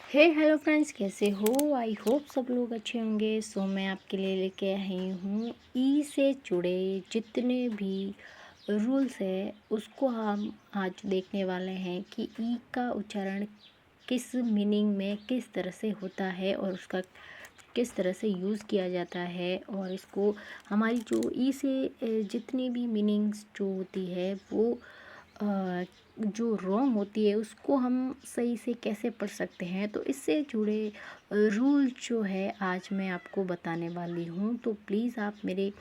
हे hello friends, कैसे हो? I hope सब लोग अच्छे होंगे। सो मैं आपके लिए लेके आई हूँ ई से जुड़े जितने भी रूल्स है उसको हम आज देखने वाले हैं कि ई का उच्चारण किस मीनिंग में किस तरह से होता है और उसका किस तरह से यूज़ किया जाता है। और इसको हमारी जो ई से जितनी भी मीनिंग्स जो होती है वो जो रॉन्ग होती है उसको हम सही से कैसे पढ़ सकते हैं, तो इससे जुड़े रूल जो है आज मैं आपको बताने वाली हूँ। तो प्लीज़ आप मेरे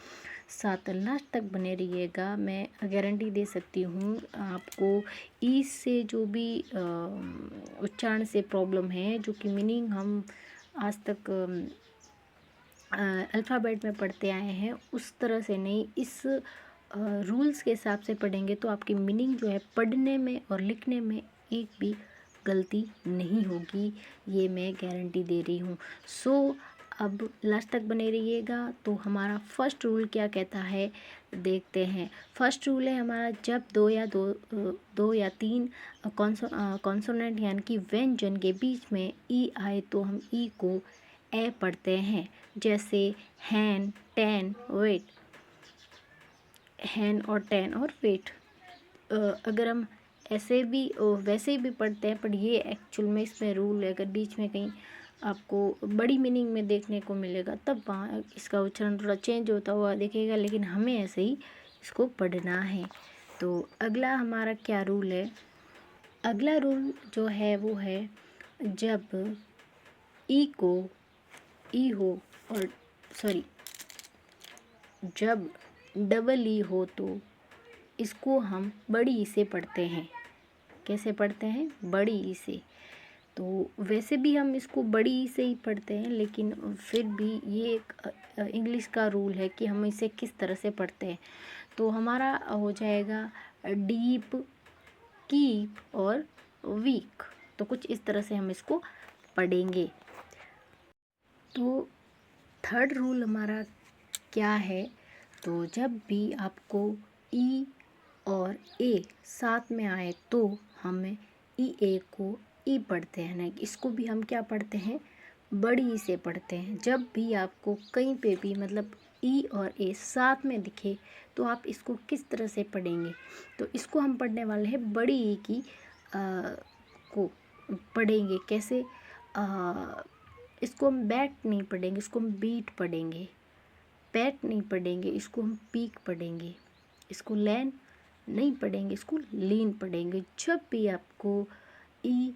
साथ लास्ट तक बने रहिएगा। मैं गारंटी दे सकती हूँ आपको ई से जो भी उच्चारण से प्रॉब्लम है, जो कि मीनिंग हम आज तक अल्फ़ाबेट में पढ़ते आए हैं उस तरह से नहीं, इस रूल्स के हिसाब से पढ़ेंगे तो आपकी मीनिंग जो है पढ़ने में और लिखने में एक भी गलती नहीं होगी, ये मैं गारंटी दे रही हूँ। सो अब लास्ट तक बने रहिएगा। तो हमारा फर्स्ट रूल क्या कहता है देखते हैं। फर्स्ट रूल है हमारा, जब दो या तीन कॉन्सोनेंट यानी कि व्यंजन के बीच में ई आए तो हम ई को ए पढ़ते हैं। जैसे हैन, टेन, वेट, हैन और टेन और वेट। अगर हम ऐसे भी वैसे भी पढ़ते हैं, पर ये एक्चुअल में इसमें रूल है, अगर बीच में कहीं आपको बड़ी मीनिंग में देखने को मिलेगा तब वहाँ इसका उच्चारण थोड़ा चेंज होता हुआ दिखेगा, लेकिन हमें ऐसे ही इसको पढ़ना है। तो अगला हमारा क्या रूल है? अगला रूल जो है वो है, जब ई को ई हो और सॉरी जब डबल ई हो तो इसको हम बड़ी ई से पढ़ते हैं। कैसे पढ़ते हैं? बड़ी ई से। तो वैसे भी हम इसको बड़ी ई से ही पढ़ते हैं, लेकिन फिर भी ये एक इंग्लिश का रूल है कि हम इसे किस तरह से पढ़ते हैं। तो हमारा हो जाएगा डीप, कीप और वीक। तो कुछ इस तरह से हम इसको पढ़ेंगे। तो थर्ड रूल हमारा क्या है? तो जब भी आपको ई और ए साथ में आए तो हमें ई ए को ई पढ़ते हैं, ना इसको भी हम क्या पढ़ते हैं? बड़ी ई से पढ़ते हैं। जब भी आपको कहीं पे भी मतलब ई और ए साथ में दिखे तो आप इसको किस तरह से पढ़ेंगे? तो इसको हम पढ़ने वाले हैं बड़ी ई की को पढ़ेंगे। कैसे? इसको हम बैट नहीं पढ़ेंगे, इसको हम बीट पढ़ेंगे। पैट नहीं पढ़ेंगे, इसको हम पीक पढ़ेंगे। इसको लैन नहीं पढ़ेंगे, इसको लीन पढ़ेंगे। जब भी आपको ई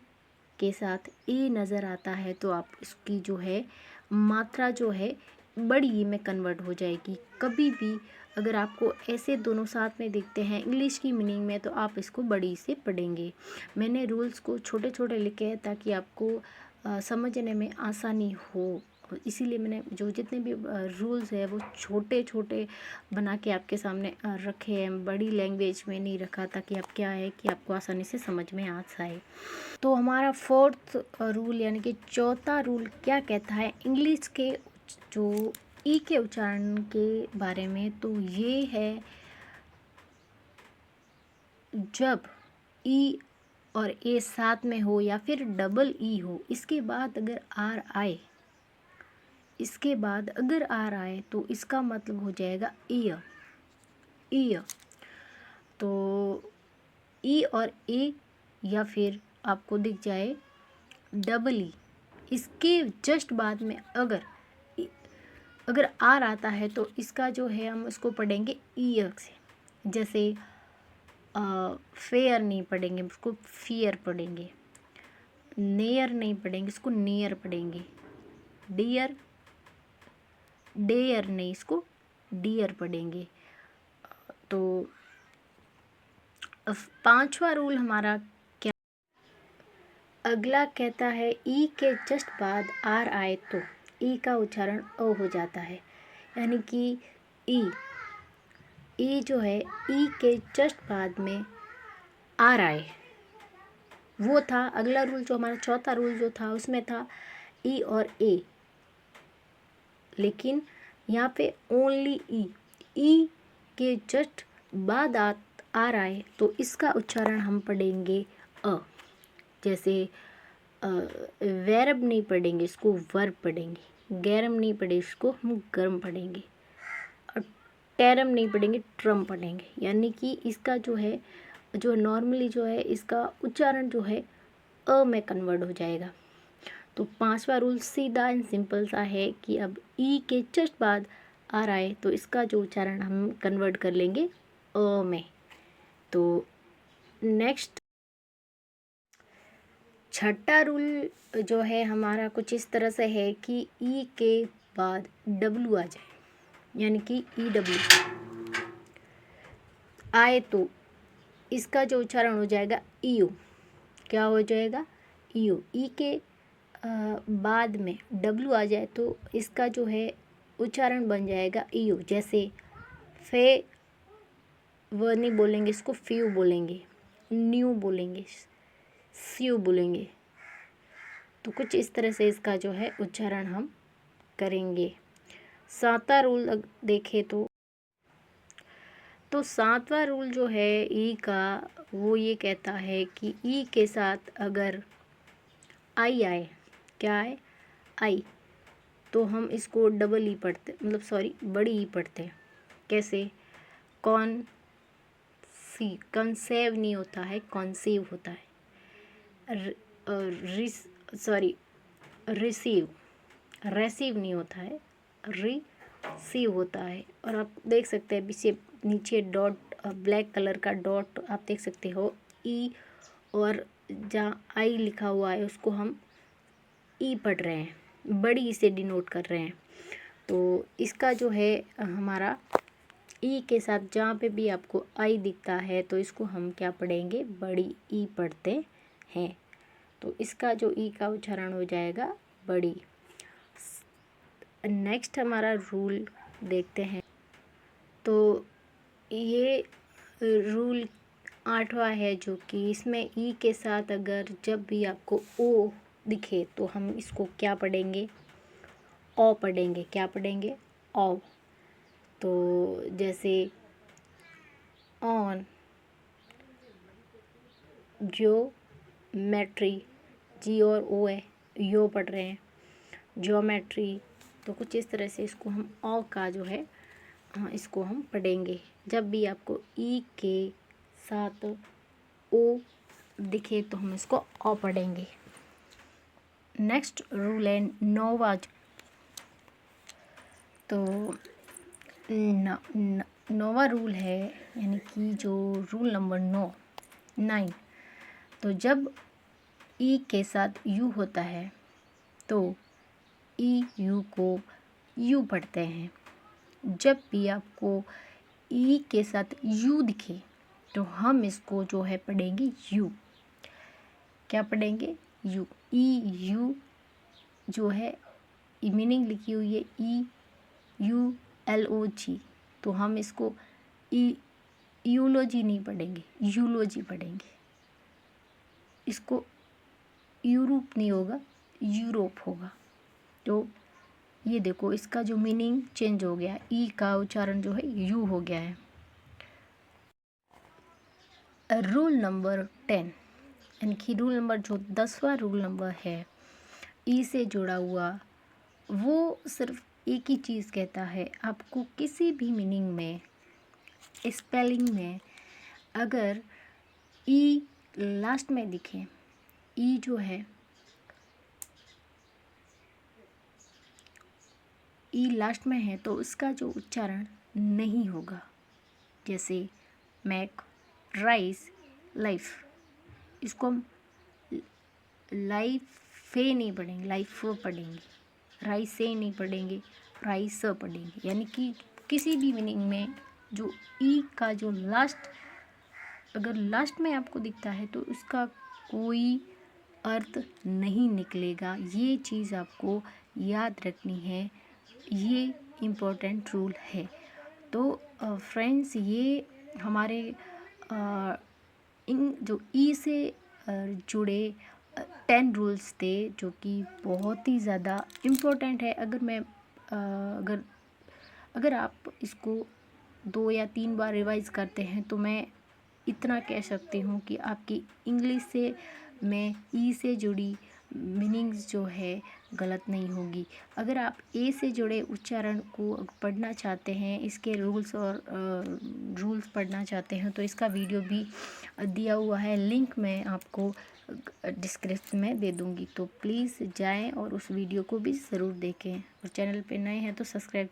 के साथ ए नज़र आता है तो आप इसकी जो है मात्रा जो है बड़ी ई में कन्वर्ट हो जाएगी। कभी भी अगर आपको ऐसे दोनों साथ में दिखते हैं इंग्लिश की मीनिंग में तो आप इसको बड़ी से पढ़ेंगे। मैंने रूल्स को छोटे छोटे लिखे हैं ताकि आपको समझने में आसानी हो, इसीलिए मैंने जो जितने भी रूल्स है वो छोटे छोटे बना के आपके सामने रखे हैं, बड़ी लैंग्वेज में नहीं रखा, ताकि आप क्या है कि आपको आसानी से समझ में आ जाए। तो हमारा फोर्थ रूल यानी कि चौथा रूल क्या कहता है इंग्लिश के जो ई के उच्चारण के बारे में? तो ये है, जब ई और ए साथ में हो या फिर डबल ई हो, इसके बाद अगर आर आए, इसके बाद अगर आर आए तो इसका मतलब हो जाएगा ईयर। ईयर। तो ई और ए या फिर आपको दिख जाए डबल ई, इसके जस्ट बाद में अगर आर आता है तो इसका जो है हम इसको पढ़ेंगे ईयर से। जैसे फेयर नहीं पढ़ेंगे, इसको फियर पढ़ेंगे। नेयर नहीं पढ़ेंगे, इसको नियर पढ़ेंगे। डियर, डेयर नहीं, इसको डियर पढ़ेंगे। तो पांचवा रूल हमारा क्या? अगला कहता है ई के जस्ट बाद आर आए तो ई का उच्चारण ओ हो जाता है। यानी कि ई जो है ई के जस्ट बाद में आर आए, वो था अगला रूल। जो हमारा चौथा रूल जो था उसमें था ई और ए, लेकिन यहाँ पे ओनली ई के जस्ट बाद आर आए तो इसका उच्चारण हम पढ़ेंगे अ। जैसे वर्ब नहीं पढ़ेंगे, इसको वर्ब पढ़ेंगे। गरम नहीं पढ़े, इसको हम गर्म पढ़ेंगे। और टैरम नहीं पढ़ेंगे, ट्रम पढ़ेंगे। यानी कि इसका जो है, जो नॉर्मली जो है, इसका उच्चारण जो है अ में कन्वर्ट हो जाएगा। तो 5वां रूल सीधा एंड सिंपल सा है कि अब ई के जस्ट बाद आ रहा है तो इसका जो उच्चारण हम कन्वर्ट कर लेंगे अ में। तो नेक्स्ट छठा रूल जो है हमारा कुछ इस तरह से है कि ई के बाद डब्लू आ जाए, यानी कि ई डब्लू आए तो इसका जो उच्चारण हो जाएगा ईयू। क्या हो जाएगा? ईयू। ई के बाद में डब्लू आ जाए तो इसका जो है उच्चारण बन जाएगा ईयू। जैसे फे वो नहीं बोलेंगे, इसको फ्यू बोलेंगे, न्यू बोलेंगे, स्यू बोलेंगे। तो कुछ इस तरह से इसका जो है उच्चारण हम करेंगे। 7वां रूल देखें तो 7वां रूल जो है ई का, वो ये कहता है कि ई के साथ अगर आई आए, क्या आए? आई, तो हम इसको डबल ई पढ़ते, मतलब सॉरी बड़ी ई पढ़ते हैं। कैसे? कंसेव नहीं होता है, कॉन्सीव होता है। रिसीव, रेसीव नहीं होता है, रिसीव होता है। और आप देख सकते हैं पीछे नीचे डॉट, ब्लैक कलर का डॉट आप देख सकते हो ई, और जहाँ आई लिखा हुआ है उसको हम ई पढ़ रहे हैं, बड़ी ई से डिनोट कर रहे हैं। तो इसका जो है हमारा ई के साथ जहाँ पे भी आपको आई दिखता है तो इसको हम क्या पढ़ेंगे? बड़ी ई पढ़ते हैं। तो इसका जो ई का उच्चारण हो जाएगा बड़ी। नेक्स्ट हमारा रूल देखते हैं। तो ये रूल 8वां है, जो कि इसमें ई के साथ अगर जब भी आपको ओ दिखे तो हम इसको क्या पढ़ेंगे? ओ पढ़ेंगे। क्या पढ़ेंगे? ओ। तो जैसे ऑन, ज्योमेट्री, जी और ओ है, यो पढ़ रहे हैं, ज्योमेट्री। तो कुछ इस तरह से इसको हम ओ का जो है, इसको हम पढ़ेंगे। जब भी आपको ई के साथ ओ दिखे तो हम इसको ओ पढ़ेंगे। नेक्स्ट रूल है 9वां। तो 9वां रूल है, यानी कि जो रूल नंबर 9। तो जब ई के साथ यू होता है तो ई यू को यू पढ़ते हैं। जब भी आपको ई के साथ यू दिखे तो हम इसको जो है पढ़ेंगे यू। क्या पढ़ेंगे? यू। ई यू जो है मीनिंग लिखी हुई है ई यू एल ओ जी, तो हम इसको यूलोजी नहीं पढ़ेंगे, यूलोजी पढ़ेंगे। इसको यूरोप नहीं होगा, यूरोप होगा। तो ये देखो इसका जो मीनिंग चेंज हो गया, ई का उच्चारण जो है यू हो गया है। रूल नंबर 10, यानी कि रूल नंबर जो 10वां रूल नंबर है ई से जुड़ा हुआ, वो सिर्फ एक ही चीज़ कहता है, आपको किसी भी मीनिंग में, स्पेलिंग में अगर ई लास्ट में दिखे, ई जो है ई लास्ट में है तो उसका जो उच्चारण नहीं होगा। जैसे मैक, राइस, लाइफ, इसको हम लाइफे नहीं पढ़ेंगे, लाइफ पढ़ेंगे। राइस से नहीं पढ़ेंगे, राइस पढ़ेंगे। यानी कि किसी भी मीनिंग में जो ई का जो लास्ट, अगर लास्ट में आपको दिखता है तो उसका कोई अर्थ नहीं निकलेगा। ये चीज़ आपको याद रखनी है, ये इम्पोर्टेंट रूल है। तो फ्रेंड्स, ये हमारे इन जो ई से जुड़े 10 रूल्स थे, जो कि बहुत ही ज़्यादा इम्पोर्टेंट है। अगर आप इसको 2 या 3 बार रिवाइज़ करते हैं तो मैं इतना कह सकती हूँ कि आपकी इंग्लिश से में ई से जुड़ी मीनिंग्स जो है गलत नहीं होगी। अगर आप ए से जुड़े उच्चारण को पढ़ना चाहते हैं, इसके रूल्स पढ़ना चाहते हैं, तो इसका वीडियो भी दिया हुआ है, लिंक मैं आपको डिस्क्रिप्शन में दे दूँगी। तो प्लीज़ जाएं और उस वीडियो को भी ज़रूर देखें, और चैनल पे नए हैं तो सब्सक्राइब